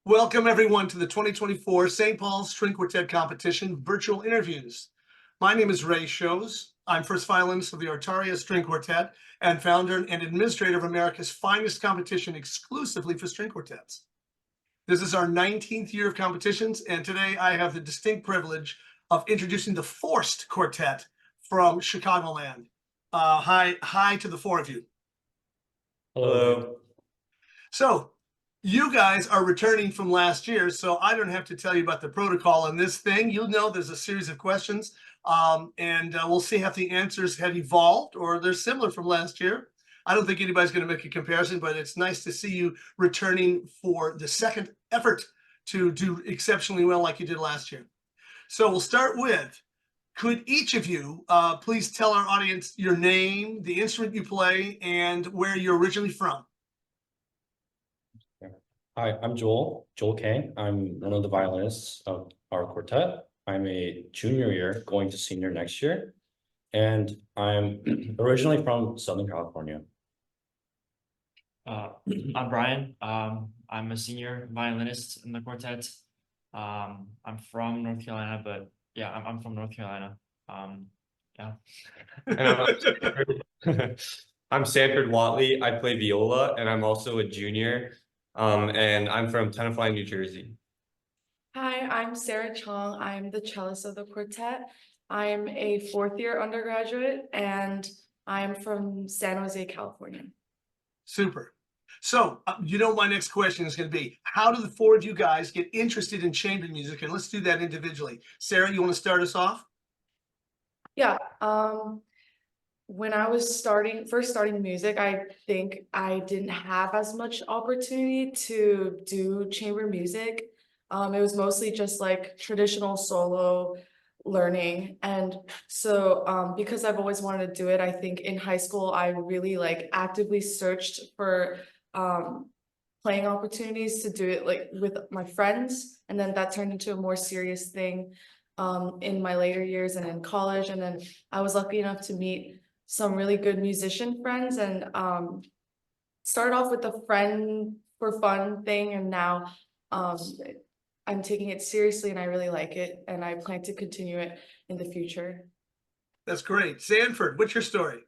Welcome everyone to the 2024 St. Paul's String Quartet Competition Virtual Interviews. My name is Ray Shows. I'm first violinist of the Artaria String Quartet and founder and administrator of America's finest competition exclusively for string quartets. This is our 19th year of competitions, and today I have the distinct privilege of introducing the FORST Quartet from Chicagoland. Hi to the four of you. Hello. So, you guys are returning from last year, so I don't have to tell you about the protocol in this thing. You'll know there's a series of questions, and we'll see if the answers have evolved or they're similar from last year. I don't think anybody's going to make a comparison, but it's nice to see you returning for the second effort to do exceptionally well like you did last year. So we'll start with, could each of you please tell our audience your name, the instrument you play, and where you're originally from? Hi, I'm Joel Kang. I'm one of the violinists of our quartet. I'm a junior year, going to senior next year, and I'm originally from Southern California. I'm Brian. I'm a senior violinist in the quartet. I'm from North Carolina, but yeah, I'm from North Carolina. Yeah. And I'm Sanford Watley. I play viola, and I'm also a junior. And I'm from Tenafly, New Jersey. Hi, I'm Sarah Chong. I'm the cellist of the quartet. I'm a fourth-year undergraduate, and I'm from San Jose, California. Super. So, my next question is going to be, how do the four of you guys get interested in chamber music? And let's do that individually. Sarah, you want to start us off? Yeah. When I was first starting music, I think I didn't have as much opportunity to do chamber music. It was mostly just like traditional solo learning. And so because I've always wanted to do it, I think in high school, I really actively searched for playing opportunities to do it with my friends. And then that turned into a more serious thing in my later years and in college. And then I was lucky enough to meet some really good musician friends and started off with a friend for fun thing, and now I'm taking it seriously and I really like it, and I plan to continue it in the future. That's great. Sanford, what's your story?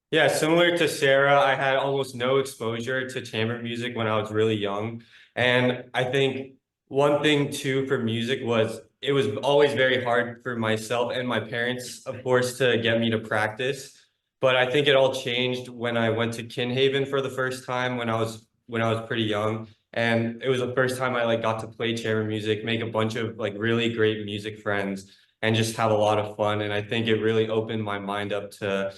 Yeah, similar to Sarah, I had almost no exposure to chamber music when I was really young. And I think one thing too for music was it was always very hard for myself and my parents, of course, to get me to practice. But I think it all changed when I went to Kinhaven for the first time when I was pretty young. And it was the first time I got to play chamber music, make a bunch of really great music friends, and just have a lot of fun. And I think it really opened my mind up to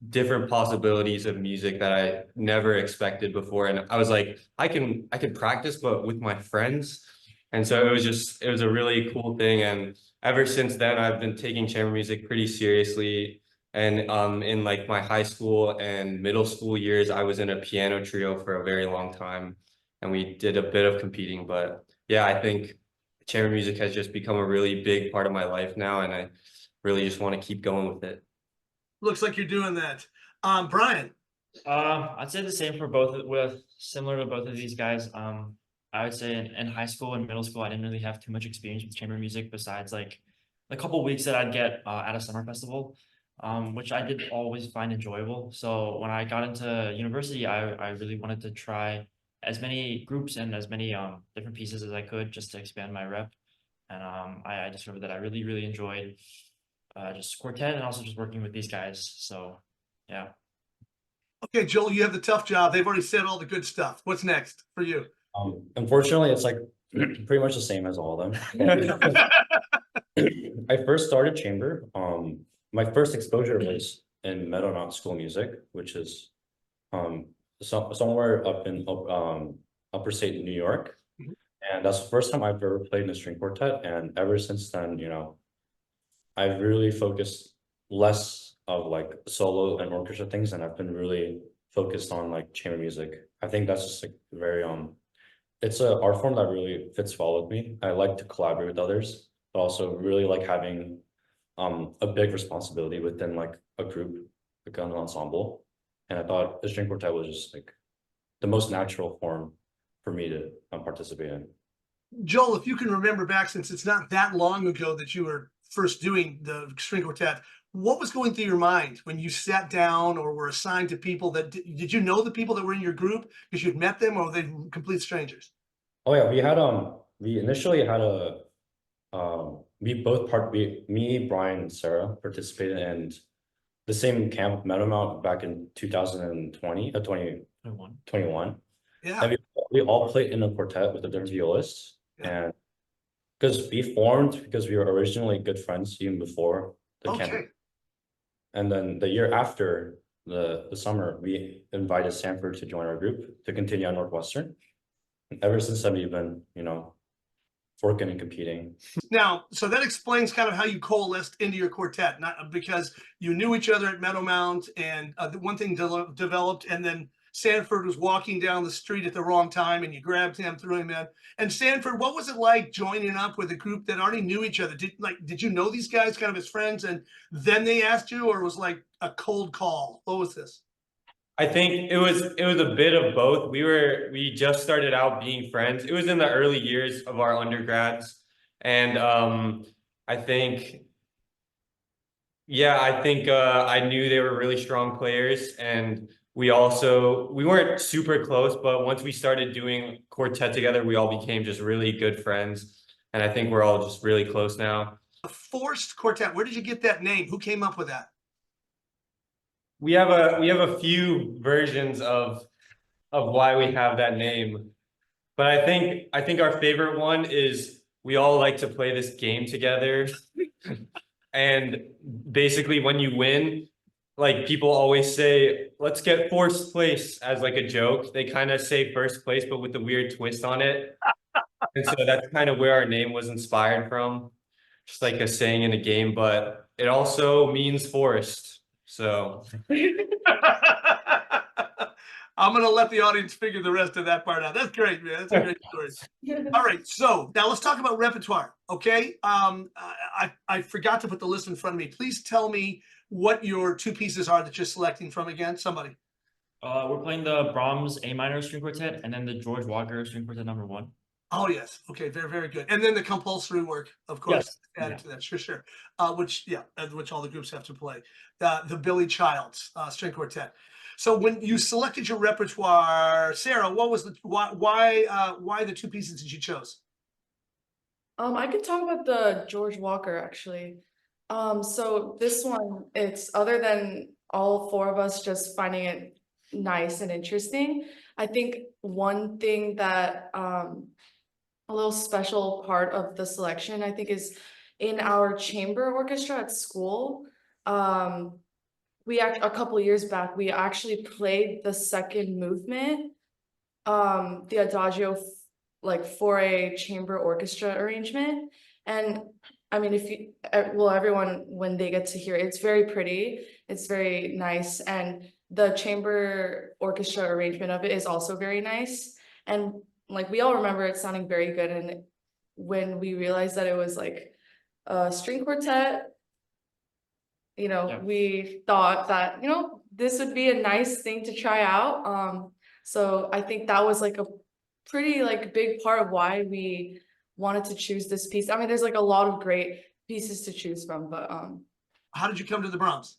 different possibilities of music that I never expected before. And I was like, I can practice, but with my friends. And so it was a really cool thing. And ever since then, I've been taking chamber music pretty seriously. And in my high school and middle school years, I was in a piano trio for a very long time, and we did a bit of competing. But yeah, I think chamber music has just become a really big part of my life now, and I really just want to keep going with it. Looks like you're doing that. Brian. I'd say the same for similar to both of these guys. I would say in high school and middle school, I didn't really have too much experience with chamber music besides a couple weeks that I'd get at a summer festival. Which I did always find enjoyable. So when I got into university, I really wanted to try as many groups and as many different pieces as I could just to expand my rep. And I discovered that I really, really enjoyed just quartet and also just working with these guys. So yeah. Okay, Joel, you have the tough job. They've already said all the good stuff. What's next for you? Unfortunately, it's pretty much the same as all of them. I first started chamber. My first exposure was in Meadowknott School of Music, which is somewhere up in upper state New York. Mm-hmm. And that's the first time I've ever played in a string quartet. And ever since then, I've really focused less of solo and orchestra things, and I've been really focused on chamber music. I think that's just very it's an art form that really fits well with me. I like to collaborate with others, but also really like having a big responsibility within a group, an ensemble. And I thought the string quartet was just the most natural form for me to participate in. Joel, if you can remember back, since it's not that long ago that you were first doing the string quartet, what was going through your mind when you sat down or were assigned to people that did you know the people that were in your group because you'd met them, or were they complete strangers? Oh yeah, we initially had me, Brian, and Sarah participated in the same camp Meadowmount back in 2020, 2021. Yeah, And we all played in a quartet with the different violists. Yeah. And because we formed because we were originally good friends even before the camp. okay. And then the year after the summer, we invited Sanford to join our group to continue on Northwestern. And ever since then, we've been, working and competing. Now, so that explains kind of how you coalesced into your quartet, not because you knew each other at Meadowmount, and the one thing developed, and then Sanford was walking down the street at the wrong time, and you grabbed him, threw him in. And Sanford, what was it like joining up with a group that already knew each other? Did you know these guys kind of as friends, and then they asked you, or it was like a cold call? What was this? I think it was a bit of both. We just started out being friends. It was in the early years of our undergrads. And I think I knew they were really strong players, and we weren't super close, but once we started doing quartet together, we all became just really good friends. And I think we're all just really close now. The FORST Quartet, where did you get that name? Who came up with that? We have a few versions of why we have that name. But I think our favorite one is we all like to play this game together. And basically when you win, like people always say, let's get first place as like a joke. They kind of say first place, but with a weird twist on it. And so that's kind of where our name was inspired from. Just like a saying in a game, but it also means forest. So I'm gonna let the audience figure the rest of that part out. That's great, man. That's a great story. All right, so now let's talk about repertoire. Okay, I forgot to put the list in front of me. Please tell me what your two pieces are that you're selecting from again. Somebody. We're playing the Brahms A minor string quartet and then the George Walker string quartet #1. Oh yes, okay, very very good. And then the compulsory work, of course, Yes. added to that. Sure. Which all the groups have to play. The Billy Childs string quartet. So when you selected your repertoire, Sarah, what was why the two pieces that you chose? I could talk about the George Walker actually. So this one, it's other than all four of us just finding it nice and interesting. I think one thing that a little special part of the selection, I think, is in our chamber orchestra at school. A couple years back, we actually played the second movement, the Adagio, like for a chamber orchestra arrangement. And I mean, everyone, when they get to hear it, it's very pretty, it's very nice, and the chamber orchestra arrangement of it is also very nice. And like we all remember it sounding very good. And when we realized that it was like a string quartet, Yeah. we thought that, this would be a nice thing to try out. So I think that was like a pretty like big part of why we wanted to choose this piece. I mean, there's like a lot of great pieces to choose from, but How did you come to the Brahms?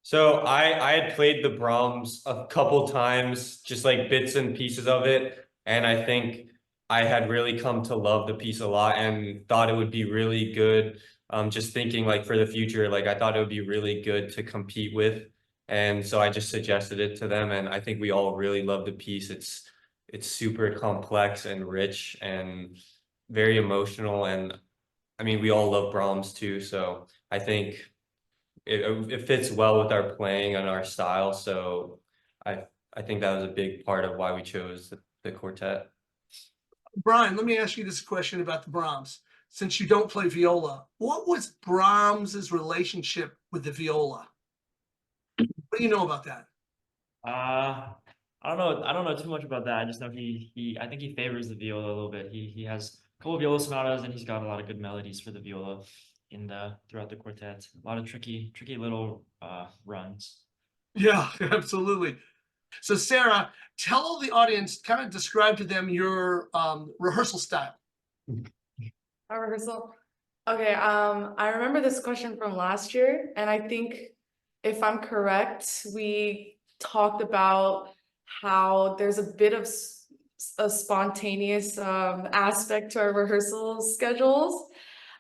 So I had played the Brahms a couple times, just like bits and pieces of it. And I think I had really come to love the piece a lot and thought it would be really good. Just thinking like for the future, like I thought it would be really good to compete with. And so I just suggested it to them. And I think we all really love the piece. It's super complex and rich and very emotional. And I mean, we all love Brahms too. So I think it fits well with our playing and our style. So I think that was a big part of why we chose the quartet. Brian, let me ask you this question about the Brahms. Since you don't play viola, what was Brahms's relationship with the viola? What do you know about that? I don't know. I don't know too much about that. I just know I think he favors the viola a little bit. He has a couple of viola sonatas and he's got a lot of good melodies for the viola throughout the quartet. A lot of tricky little runs. Yeah, absolutely. So Sarah, tell the audience, kind of describe to them your rehearsal style. Our rehearsal. Okay, I remember this question from last year, and I think if I'm correct, we talked about how there's a bit of a spontaneous aspect to our rehearsal schedules.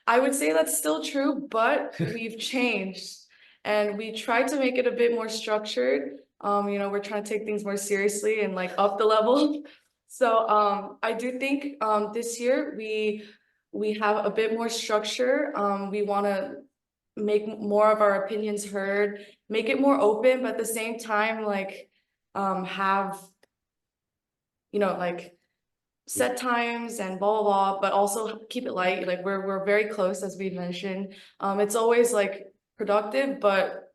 I would say that's still true, but we've changed and we tried to make it a bit more structured. We're trying to take things more seriously and like up the level. So I do think this year we have a bit more structure. We want to make more of our opinions heard, make it more open, but at the same time, like have like set times and blah blah blah, but also keep it light. Like we're very close, as we mentioned. It's always like productive, but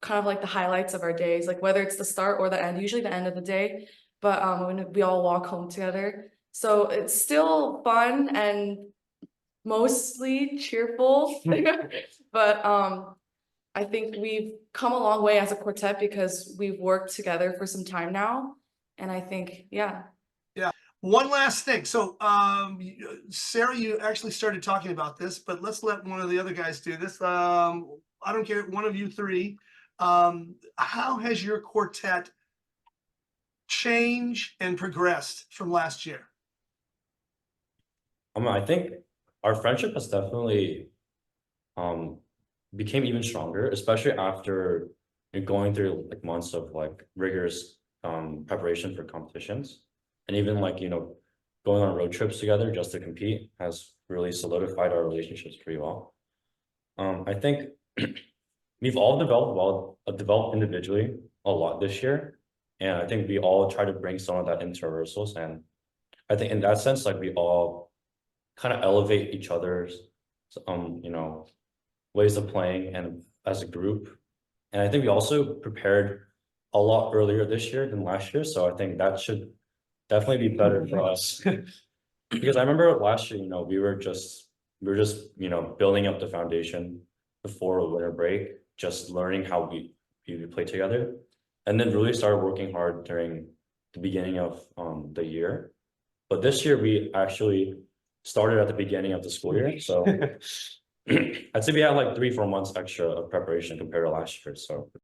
kind of like the highlights of our days, like whether it's the start or the end, usually the end of the day, but when we all walk home together. So it's still fun and mostly cheerful. But I think we've come a long way as a quartet because we've worked together for some time now. And I think, yeah. One last thing. So, Sarah, you actually started talking about this, but let's let one of the other guys do this. I don't care, one of you three. How has your quartet changed and progressed from last year? I think our friendship has definitely became even stronger, especially after going through like months of like rigorous preparation for competitions. And even like, going on road trips together just to compete has really solidified our relationships pretty well. I think we've all developed individually a lot this year. And I think we all try to bring some of that into rehearsals. And I think in that sense, like we all kind of elevate each other's, ways of playing and as a group. And I think we also prepared a lot earlier this year than last year. So I think that should definitely be better for us. Because I remember last year, we were just building up the foundation before winter break, just learning how we play together, and then really started working hard during the beginning of the year. But this year we actually started at the beginning of the school year, so I'd say we had like 3-4 months extra of preparation compared to last year. So